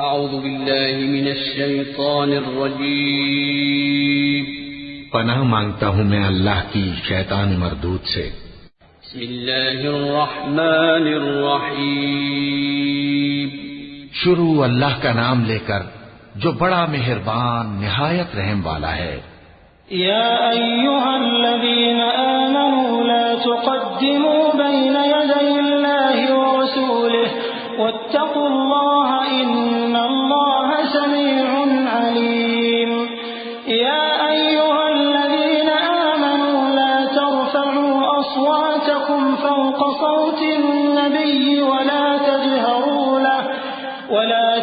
اعوذ باللہ من الشیطان الرجیم پناہ مانگتا ہوں میں اللہ کی شیطان مردود سے۔ بسم اللہ الرحمن الرحیم شروع اللہ کا نام لے کر جو بڑا مہربان نہایت رحم والا ہے۔ یا ایھا الذین آمنوا لا تقدموا بین یدی اللہ ورسولہ واتقوا اللہ ان اللہ سمیع علیم۔ یا ایھا الذین آمنوا لا ترفعوا اصواتکم فوق صوت النبی ولا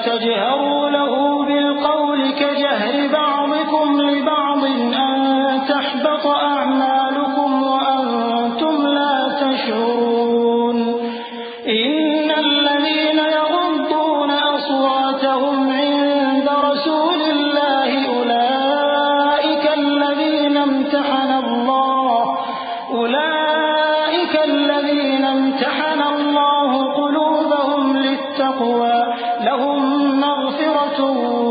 تجهروا له بالقول كجهر بعضكم لبعض أن تحبط أعمالكم وأنتم لا تشعرون۔ إن الذين يغضون أصواتهم عند رسول الله أولئك الذين امتحن الله قلوبهم للتقوى لهم مغفرة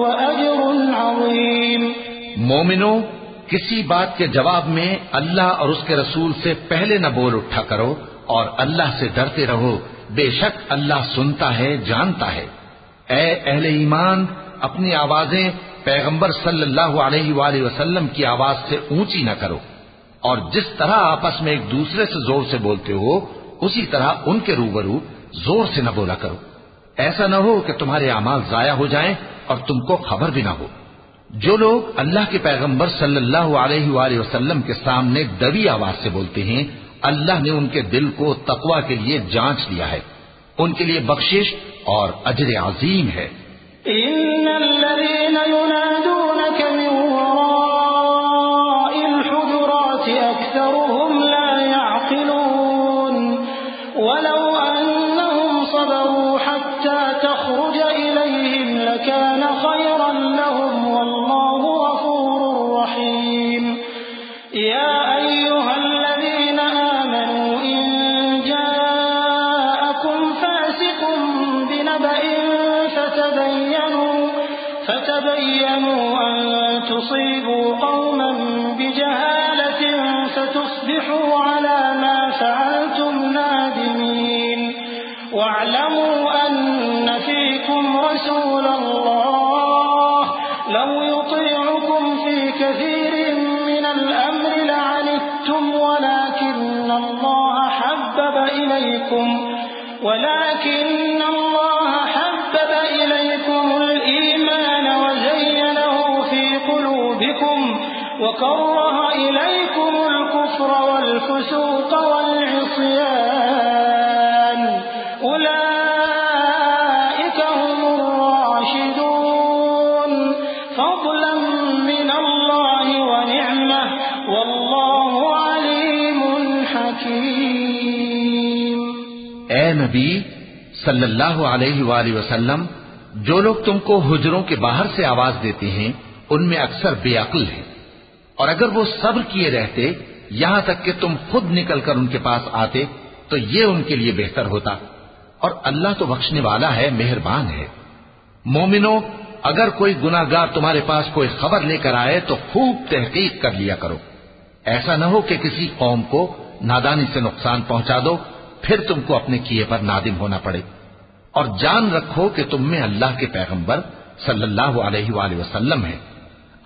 وأجر عظيم۔ مومنو، کسی بات کے جواب میں اللہ اور اس کے رسول سے پہلے نہ بول اٹھا کرو اور اللہ سے ڈرتے رہو، بے شک اللہ سنتا ہے، جانتا ہے۔ اے اہل ایمان، اپنی آوازیں پیغمبر صلی اللہ علیہ وآلہ وسلم کی آواز سے اونچی نہ کرو، اور جس طرح آپس میں ایک دوسرے سے زور سے بولتے ہو اسی طرح ان کے روبرو زور سے نہ بولا کرو، ایسا نہ ہو کہ تمہارے اعمال ضائع ہو جائیں اور تم کو خبر بھی نہ ہو۔ جو لوگ اللہ کے پیغمبر صلی اللہ علیہ وآلہ وسلم کے سامنے دبی آواز سے بولتے ہیں، اللہ نے ان کے دل کو تقوی کے لیے جانچ لیا ہے، ان کے لیے بخشش اور اجر عظیم ہے۔ ان الذين ينادونك من وراء الحجرات اكثرهم لا يعقلون ولو انهم صبروا حتى تخرج اليهم لكان خيرا لهم والله غفور رحيم۔ يا ايها الذين آمنوا ان جاءكم فاسق بنبأ فتبينوا أن تصيبوا قوما بجهالة فتصبحوا على ما فعلتم نادمين۔ واعلموا أن فيكم رسول الله لو يطيعكم في كثير من الأمر لعنتم ولكن الله حبب إليكم الإيمان وزينه في قلوبكم وكره إليكم الكفر والفسوق والعصيان أولئك هم الراشدون فضلا من الله ونعمة والله عليم حكيم۔ اے نبی صلی اللہ علیہ وآلہ وسلم، جو لوگ تم کو حجروں کے باہر سے آواز دیتے ہیں ان میں اکثر بے عقل ہیں، اور اگر وہ صبر کیے رہتے یہاں تک کہ تم خود نکل کر ان کے پاس آتے تو یہ ان کے لیے بہتر ہوتا، اور اللہ تو بخشنے والا ہے، مہربان ہے۔ مومنو، اگر کوئی گناہگار تمہارے پاس کوئی خبر لے کر آئے تو خوب تحقیق کر لیا کرو، ایسا نہ ہو کہ کسی قوم کو نادانی سے نقصان پہنچا دو پھر تم کو اپنے کیے پر نادم ہونا پڑے۔ اور جان رکھو کہ تم میں اللہ کے پیغمبر صلی اللہ علیہ وآلہ وسلم ہیں،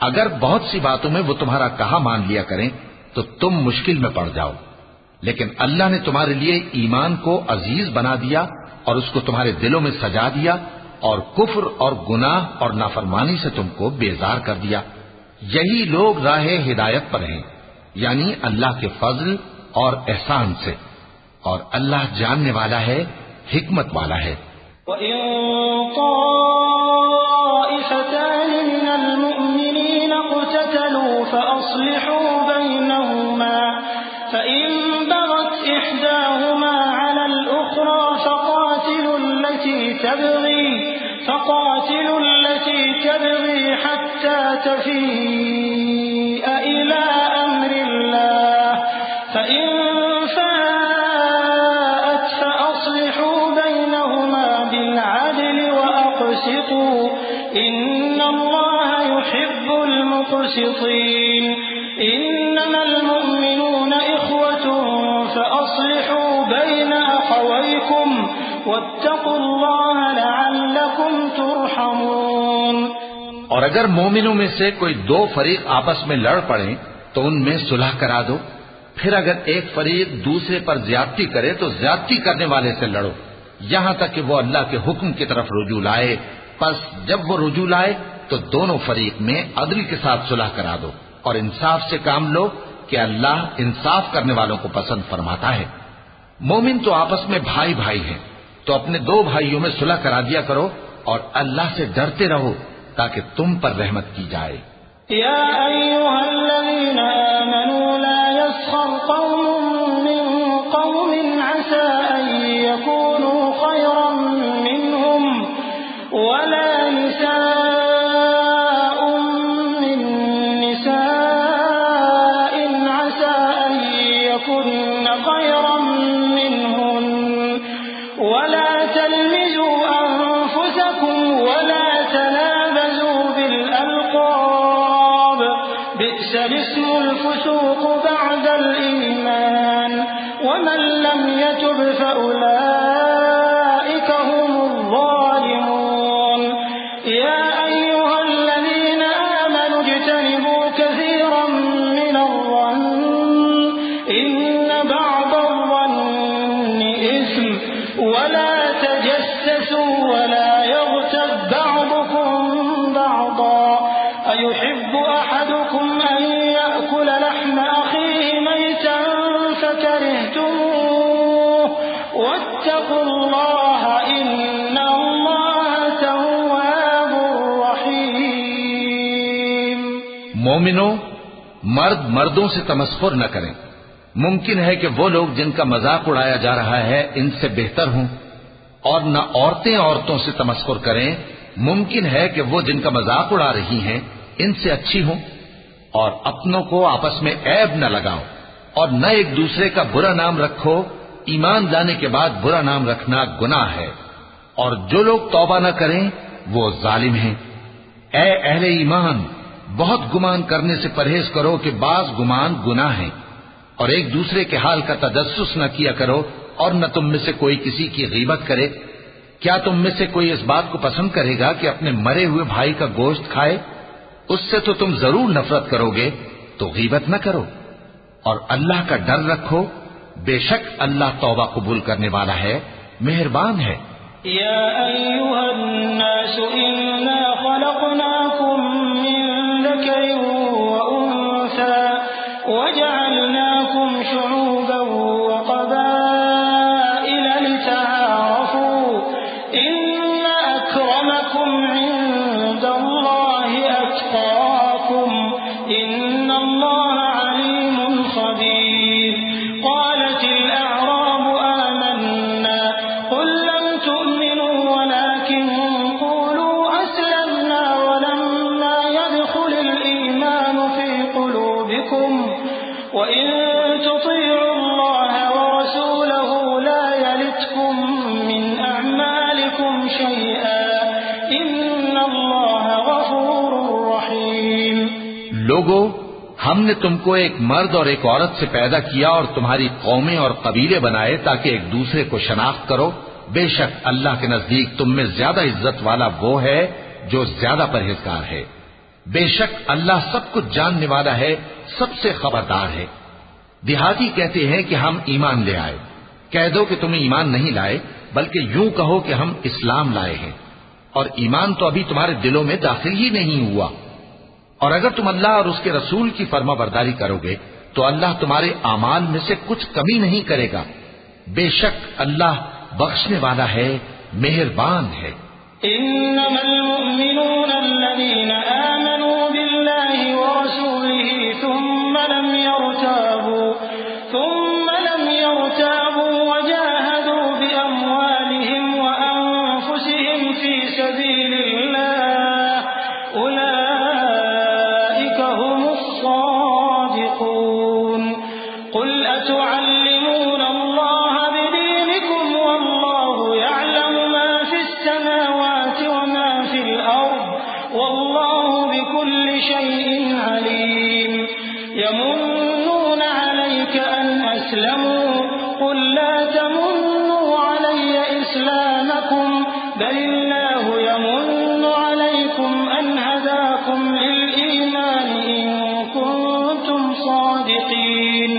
اگر بہت سی باتوں میں وہ تمہارا کہا مان لیا کریں تو تم مشکل میں پڑ جاؤ، لیکن اللہ نے تمہارے لیے ایمان کو عزیز بنا دیا اور اس کو تمہارے دلوں میں سجا دیا، اور کفر اور گناہ اور نافرمانی سے تم کو بیزار کر دیا۔ یہی لوگ راہ ہدایت پر ہیں، یعنی اللہ کے فضل اور احسان سے، اور اللہ جاننے والا ہے، حکمت والا ہے۔ وَإِن طَائِفَتَانِ مِنَ الْمُؤْمِنِينَ اقْتَتَلُوا فَأَصْلِحُوا بَيْنَهُمَا فَإِن بَغَتْ إِحْدَاهُمَا عَلَى الْأُخْرَى فَقَاتِلُوا الَّتِي تَبْغِي حَتَّى تَفِيءَ إِلَى أَمْرِ اللَّهِ فَإِن فَاءَتْ فَأَصْلِحُوا بَيْنَهُمَا بِالْعَدْلِ وَأَقْسِطُوا تقسطوا إن الله يحب المقسطين إنما المؤمنون إخوة فأصلحوا بين أخويكم واتقوا الله لعلكم ترحمون۔ اور اگر مومنوں میں سے کوئی دو فریق آپس میں لڑ پڑیں تو ان میں صلح کرا دو، پھر اگر ایک فریق دوسرے پر زیادتی کرے تو زیادتی کرنے والے سے لڑو یہاں تک کہ وہ اللہ کے حکم کی طرف رجوع لائے، پس جب وہ رجوع لائے تو دونوں فریق میں عدل کے ساتھ صلح کرا دو اور انصاف سے کام لو کہ اللہ انصاف کرنے والوں کو پسند فرماتا ہے۔ مومن تو آپس میں بھائی بھائی ہیں، تو اپنے دو بھائیوں میں صلح کرا دیا کرو اور اللہ سے ڈرتے رہو تاکہ تم پر رحمت کی جائے۔ يا أيها الذين آمنوا لا يسخر قوم من قوم عسى أن يكونوا خيرا منهم ولا نساء من نساء عسى أن يكن خيرا منهن ولا تلمزوا أنفسكم ولا تنابزوا بالألقاب بئس الاسم الفسوق بعد الإيمان ومن لم يتب فأولئك هم الظالمون يا أيها الذين آمنوا اجتنبوا كثيرا من الظن إن بعض الظن إثم ولا تجسسوا ولا يغتب بعضكم بعضا أيحب أحدكم أن يأكل لحم أخيه ميتا فكرهتموه واتقوا الله إن الله تواب رحيم۔ مومنوں، مرد مردوں سے تمسخر نہ کریں۔ ممکن ہے کہ وہ لوگ جن کا مذاق اڑایا جا رہا ہے ان سے بہتر ہوں، اور نہ عورتیں عورتوں سے تمسخر کریں۔ ممکن ہے کہ وہ جن کا مذاق اڑا رہی ہیں ان سے اچھی ہوں، اور اپنوں کو آپس میں عیب نہ لگاؤ اور نہ ایک دوسرے کا برا نام رکھو۔ ایمان لانے کے بعد برا نام رکھنا گناہ ہے، اور جو لوگ توبہ نہ کریں وہ ظالم ہیں۔ اے اہل ایمان، بہت گمان کرنے سے پرہیز کرو کہ بعض گمان گناہ ہیں، اور ایک دوسرے کے حال کا تجسس نہ کیا کرو، اور نہ تم میں سے کوئی کسی کی غیبت کرے۔ کیا تم میں سے کوئی اس بات کو پسند کرے گا کہ اپنے مرے ہوئے بھائی کا گوشت کھائے؟ اس سے تو تم ضرور نفرت کرو گے، تو غیبت نہ کرو، اور اللہ کا ڈر رکھو، بے شک اللہ توبہ قبول کرنے والا ہے، مہربان ہے۔ يا أيها الناس إنا خلقناكم من ذكر وأنثى وجعلناكم شعوبا وقبائل لتعارفوا إن أكرمكم عند الله أتقاكم إن الله عليم خبير قالت الأعراب آمنا قل لم تؤمنوا ولكن قولوا أسلمنا ولما يدخل الإيمان في قلوبكم وإن تطيعوا الله ورسوله لا يلتكم من أعمالكم شيئا إن الله غفور رحيم۔ لوگو، ہم نے تم کو ایک مرد اور ایک عورت سے پیدا کیا اور تمہاری قومیں اور قبیلے بنائے تاکہ ایک دوسرے کو شناخت کرو۔ بے شک اللہ کے نزدیک تم میں زیادہ عزت والا وہ ہے جو زیادہ پرہیزگار ہے۔ بے شک اللہ سب کچھ جاننے والا ہے، سب سے خبردار ہے۔ دیہاتی کہتے ہیں کہ ہم ایمان لے آئے۔ کہہ دو کہ تم ایمان نہیں لائے، بلکہ یوں کہو کہ ہم اسلام لائے ہیں، اور ایمان تو ابھی تمہارے دلوں میں داخل ہی نہیں ہوا۔ اور اگر تم اللہ اور اس کے رسول کی فرما برداری کرو گے تو اللہ تمہارے اعمال میں سے کچھ کمی نہیں کرے گا۔ بے شک اللہ بخشنے والا ہے، مہربان ہے۔ إنما المؤمنون الذين آمنوا بالله ورسوله ثم لم يرتابوا وجاهدوا بأموالهم وأنفسهم في سبيل الله أولئك هم الصادقون قل أتعلمون الله بدينكم والله يعلم ما في السماوات وما في الأرض والله بكل شيء عليم يمنون عليك أن أسلموا قل لا تمنوا علي إسلامكم بل الله يمن عليكم أن هداكم للإيمان إن كنتم صادقين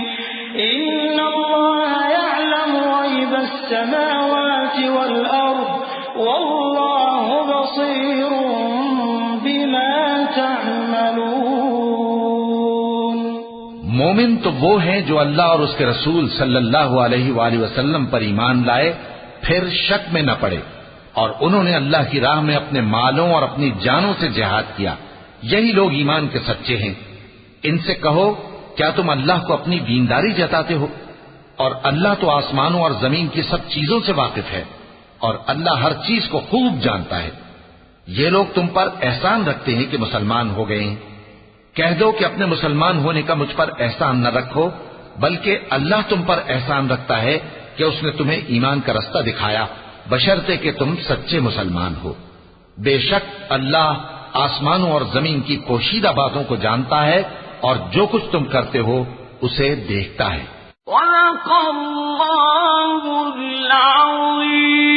إن الله يعلم غيب السماوات والأرض والله بصير بما تعملون. مومن تو وہ ہیں جو اللہ اور اس کے رسول صلی اللہ علیہ وآلہ وسلم پر ایمان لائے پھر شک میں نہ پڑے اور انہوں نے اللہ کی راہ میں اپنے مالوں اور اپنی جانوں سے جہاد کیا. یہی لوگ ایمان کے سچے ہیں. ان سے کہو کیا تم اللہ کو اپنی دینداری جتاتے ہو اور اللہ تو آسمانوں اور زمین کی سب چیزوں سے واقف ہے اور اللہ ہر چیز کو خوب جانتا ہے. یہ لوگ تم پر احسان رکھتے ہیں کہ مسلمان ہو گئے ہیں. کہہ دو کہ اپنے مسلمان ہونے کا مجھ پر احسان نہ رکھو بلکہ اللہ تم پر احسان رکھتا ہے کہ اس نے تمہیں ایمان کا رستہ دکھایا بشرطے کہ تم سچے مسلمان ہو. بے شک اللہ آسمانوں اور زمین کی پوشیدہ باتوں کو جانتا ہے اور جو کچھ تم کرتے ہو اسے دیکھتا ہے. صدق اللہ العظیم.